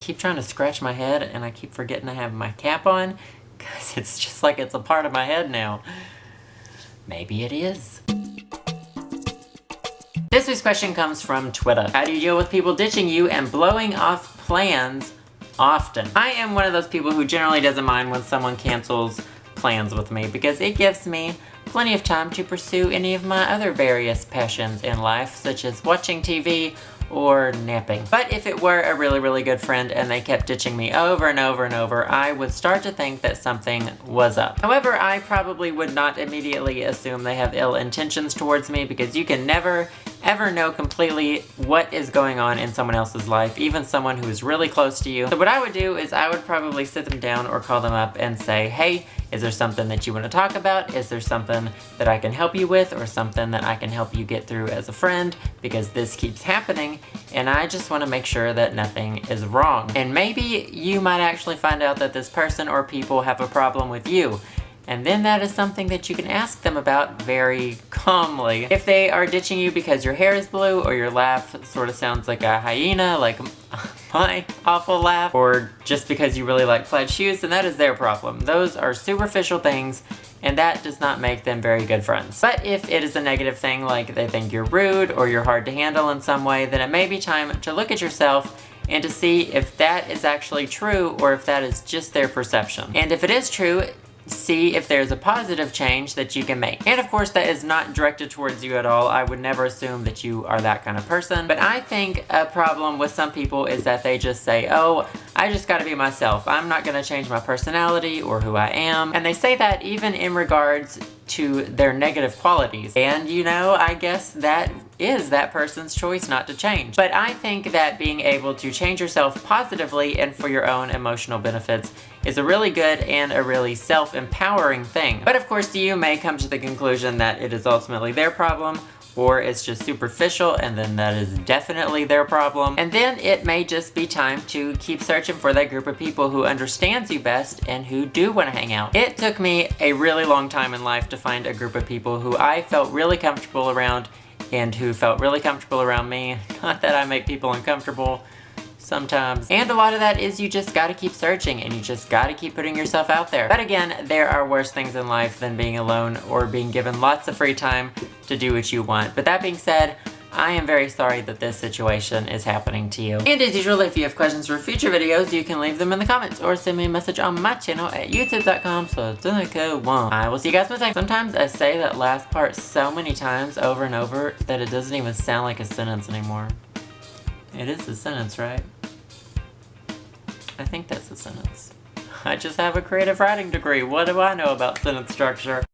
keep trying to scratch my head and I keep forgetting I have my cap on because it's just like it's a part of my head now. Maybe it is. This week's question comes from Twitter. How do you deal with people ditching you and blowing off plans often? I am one of those people who generally doesn't mind when someone cancels plans with me because it gives me plenty of time to pursue any of my other various passions in life, such as watching TV or napping. But if it were a really, really good friend and they kept ditching me over and over and over, I would start to think that something was up. However, I probably would not immediately assume they have ill intentions towards me because you can never, ever know completely what is going on in someone else's life, even someone who is really close to you. So what I would do is I would probably sit them down or call them up and say, hey, is there something that you want to talk about? Is there something that I can help you with or something that I can help you get through as a friend? Because this keeps happening and I just want to make sure that nothing is wrong. And maybe you might actually find out that this person or people have a problem with you. And then that is something that you can ask them about very calmly. If they are ditching you because your hair is blue or your laugh sort of sounds like a hyena, like my awful laugh, or just because you really like plaid shoes, then that is their problem. Those are superficial things and that does not make them very good friends. But if it is a negative thing, like they think you're rude or you're hard to handle in some way, then it may be time to look at yourself and to see if that is actually true or if that is just their perception. And if it is true, see if there's a positive change that you can make. And of course, that is not directed towards you at all. I would never assume that you are that kind of person. But I think a problem with some people is that they just say, oh, I just gotta be myself. I'm not gonna change my personality or who I am. And they say that even in regards to their negative qualities. And you know, I guess that is that person's choice not to change. But I think that being able to change yourself positively and for your own emotional benefits is a really good and a really self-empowering thing. But of course, you may come to the conclusion that it is ultimately their problem, or it's just superficial, and then that is definitely their problem. And then it may just be time to keep searching for that group of people who understands you best and who do want to hang out. It took me a really long time in life to find a group of people who I felt really comfortable around and who felt really comfortable around me. Not that I make people uncomfortable sometimes. And a lot of that is you just gotta keep searching and you just gotta keep putting yourself out there. But again, there are worse things in life than being alone or being given lots of free time to do what you want. But that being said, I am very sorry that this situation is happening to you. And as usual, if you have questions for future videos, you can leave them in the comments or send me a message on my channel at youtube.com/Donica1. I will see you guys next time. Sometimes I say that last part so many times over and over that it doesn't even sound like a sentence anymore. It is a sentence, right? I think that's a sentence. I just have a creative writing degree. What do I know about sentence structure?